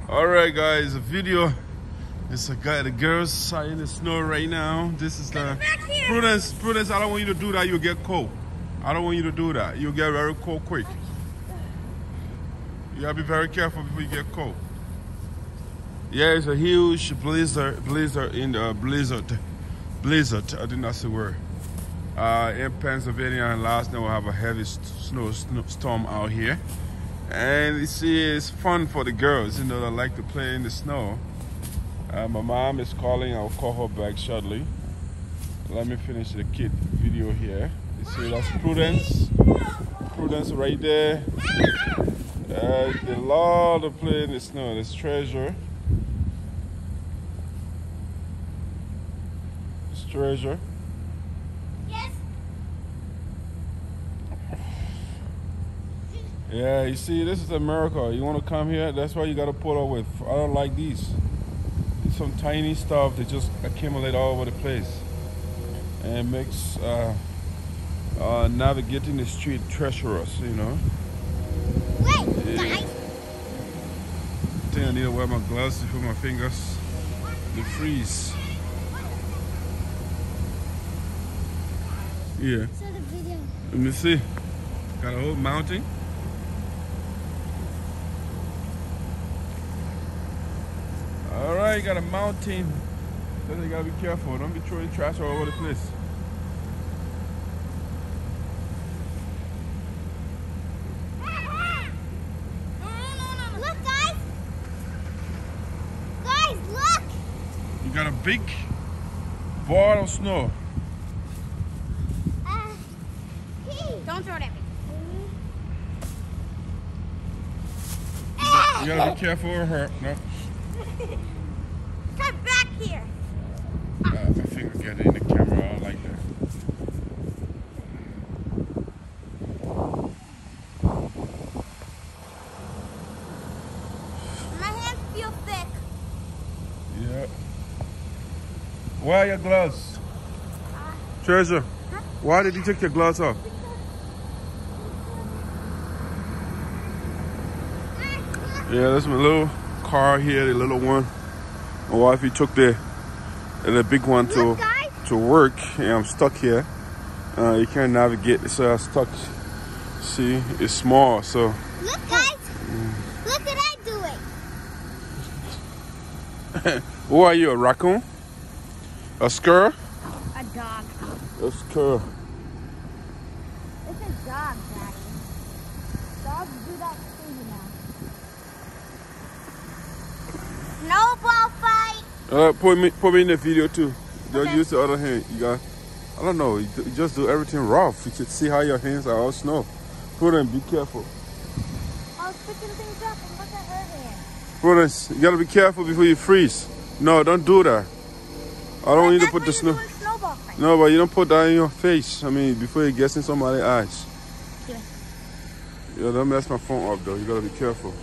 All right, guys, a video. It's a guy, the girls are in the snow right now. This is the Prudence. I don't want you to do that. You'll get cold. I don't want you to do that. You'll get very cold quick. You gotta be very careful before you get cold. Yeah, it's a huge blizzard in the blizzard. I think that's the word. In Pennsylvania, and last night we'll have a heavy snowstorm out here. And you see, it's fun for the girls, you know, that like to play in the snow. My mom is calling. I'll call her back shortly. Let me finish the kid video here. You see, that's Prudence right there. They love to play in the snow. There's Treasure. It's Treasure. Yes. Yeah, you see, this is America. You want to come here? That's why you got to pull up with. I don't like these. It's some tiny stuff that just accumulate all over the place. And it makes navigating the street treacherous, you know. Wait, Yeah. guys. I think I need to wear my gloves for my fingers. They freeze. Yeah. So the video. Let me see. Got a whole mountain. All right, you got a mountain. So you gotta be careful. Don't be throwing trash all over the place. Look, guys. Guys, look. You got a big ball of snow. Don't throw it at me. You gotta be careful of her. No. Come back here. My finger get in the camera. I don't like that. My hands feel thick. Yeah. Where are your gloves? Treasure. Huh? Why did you take your gloves off? Yeah, that's my little car here, the little one. My wife took the big one to work, and I'm stuck here. You can't navigate, so I'm stuck. See, it's small, so. Look, guys. Look what I doing. Who are you, a raccoon? A squirrel? A dog. A squirrel. It's a dog, Daddy. Dogs do that crazy now. Snowball fight. Put me in the video too. Don't Okay. use the other hand. You got, I don't know. You just do everything rough. You should see how your hands are all snow. Prudence, be careful. I was picking things up and look at her hand. Prudence, you gotta be careful before you freeze. No, don't do that. I don't want you to put the snow. Snowball fight. No, but you don't put that in your face. I mean, before it gets in somebody's eyes. Yeah. Yeah, don't mess my phone up though. You gotta be careful.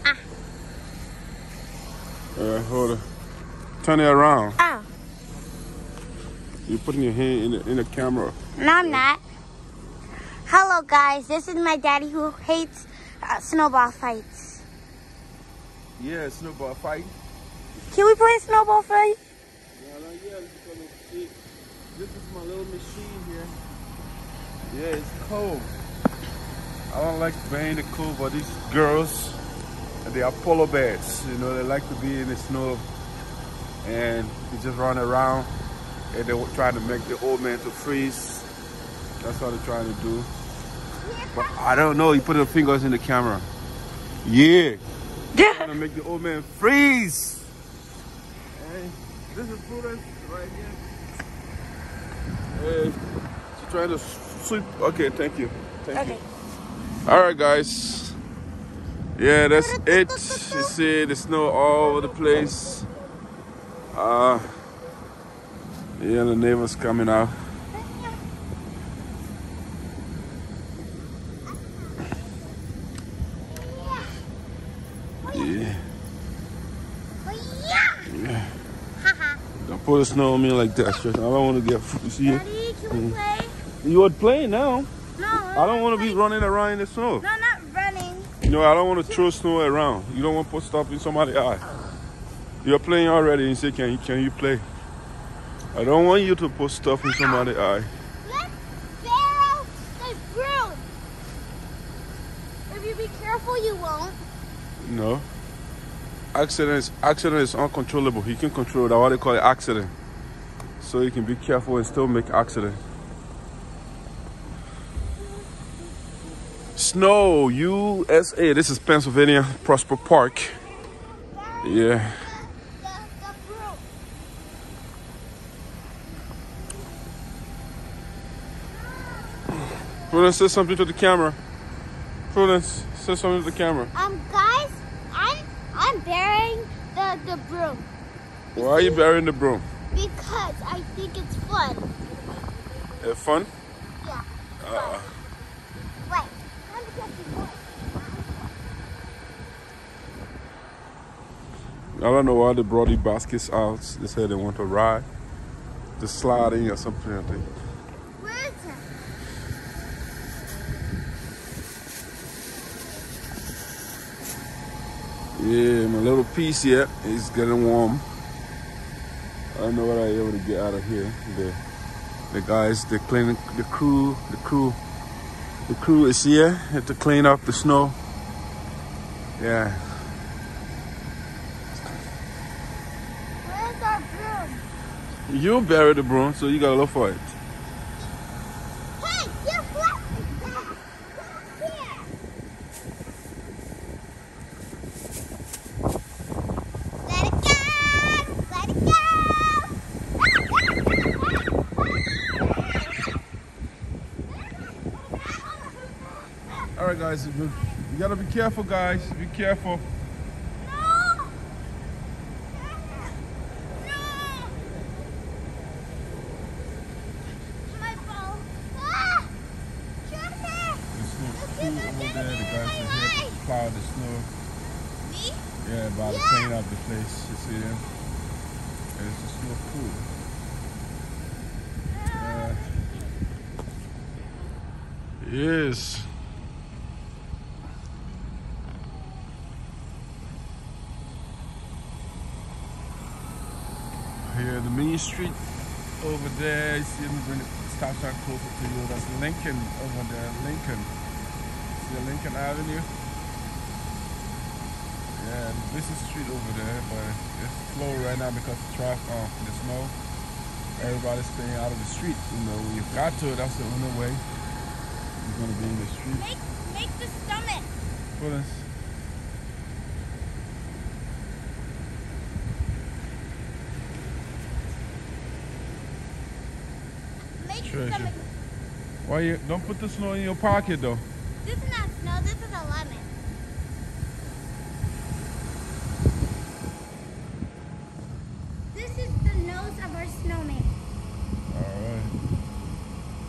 Ah. Alright, hold it. Turn it around. Oh. You're putting your hand in the camera. No, I'm not. Hello, guys. This is my daddy who hates snowball fights. Yeah, snowball fight. Can we play a snowball fight? This is my little machine here. Yeah, it's cold. I don't like being in the cold, but these girls, they are polar bears. You know, they like to be in the snow and they just run around and they're trying to make the old man to freeze. That's what they're trying to do. But I don't know, you put your fingers in the camera. Yeah. Trying to make the old man freeze. Hey, this is Prudence right here. Hey, she's trying to sweep. Okay, thank you. Thank you. All right, guys. Yeah, that's it. You see the snow all over the place. Yeah, the neighbors coming out. Yeah. Yeah. Don't put the snow on me like that. I don't want to get. You see? Daddy, can we play? You are playing now. No. I don't want to be running around in the snow. No, not running. No, I don't want to throw snow around. You don't want to put stuff in somebody's eye. You're playing already and you say, can you play? I don't want you to put stuff in somebody's eye. Let's borrow the broom. If you be careful, you won't. No. Accident is uncontrollable. You can control that. What they call it, accident. So you can be careful and still make accident. Snow, USA. This is Pennsylvania, Prosper Park. Yeah. The broom. Prudence, say something to the camera. Prudence, say something to the camera. Guys, I'm burying the broom. Why are you burying the broom? Because I think it's fun. Have fun? Yeah. Wait. Let me get the wood. I don't know why they brought these baskets out. They said they want to ride. The sliding or something, I think. Where is it? Yeah, my little piece here is getting warm. I don't know what I able to get out of here. The guys, they're cleaning, the crew is here to clean up the snow. Yeah. Where's our broom? You bury the broom, so you gotta look for it. Hey, you're flat back. Here. Let it go. Let it go. All right, guys, you gotta be careful, guys. Be careful. No. No. My ball. Ah. Trevor. The snow crew over there, the guys are here to plow the snow. Me? Yeah, about to clean up the place. You see them? There's the snow crew. Yes. Here, the main street over there. You see me bring it stop sign closer to you. That's Lincoln over there. Lincoln. See Lincoln Avenue? Yeah, this is street over there, but it's slow right now because of traffic, the snow. Everybody's staying out of the street. You know, when you've got to, that's the only way you're gonna be in the street. Make the stomach. Put us. Make the Treasure. stomach. Why you don't put the snow in your pocket though? This is not snow. This is a lemon. This is the nose of our snowman. Alright.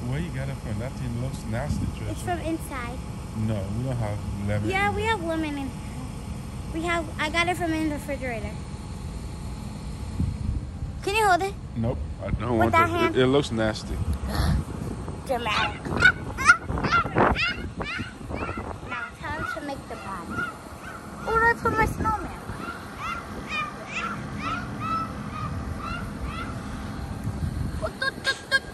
Where you got it from? That thing looks nasty, Treasure. It's from inside. No, we don't have lemon. Yeah, we have lemon in. I got it from in the refrigerator. Can you hold it? Nope, I don't With want that it. hand? It looks nasty. Dramatic. Now it's time to make the body. Oh, that's for my snowman.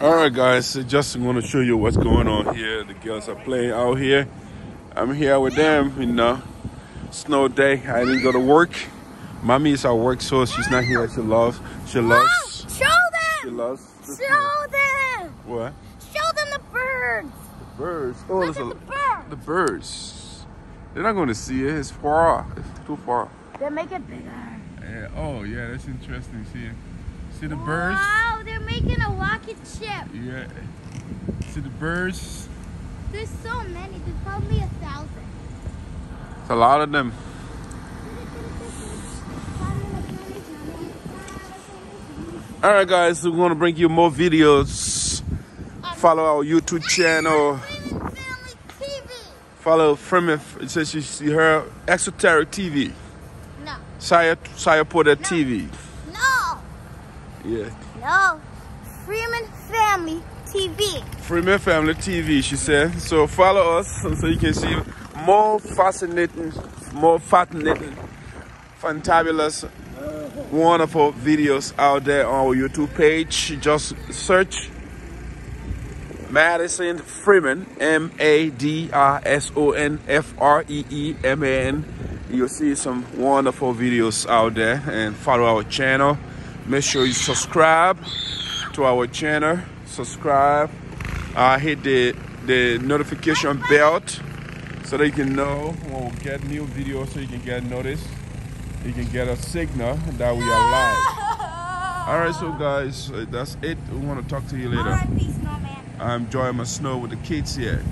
Alright guys, so just want to show you what's going on here. The girls are playing out here. I'm here with them, you know. Snow day. I didn't go to work. Mommy is at work, so she's not here. She loves. Show them! She loves. Show them! What? Show them the birds! The birds. Oh, Look there's at the birds! the birds. They're not going to see it. It's far off. It's too far. They make it bigger. Yeah. Oh, yeah. That's interesting. See the birds? Wow, they're making a rocket ship. Yeah. See the birds? There's so many. There's probably 1,000. It's a lot of them. All right, guys. We're going to bring you more videos. Follow our YouTube channel. Freeman Family TV. Follow Freeman. It says you see her Exoteric TV. No. Saya Porter TV. No. Yeah. No. Freeman Family TV. Freeman Family TV, she said. So follow us so you can see more fascinating, fantabulous, wonderful videos out there on our YouTube page. Just search Madison Freeman, MADRSONFREEMAN. You'll see some wonderful videos out there, and follow our channel. Make sure you subscribe to our channel. Subscribe. Hit the notification bell so that you can know when we get new videos, so you can get notice. You can get a signal that we are live. All right, so guys, that's it. We want to talk to you later. I'm enjoying my snow with the kids here.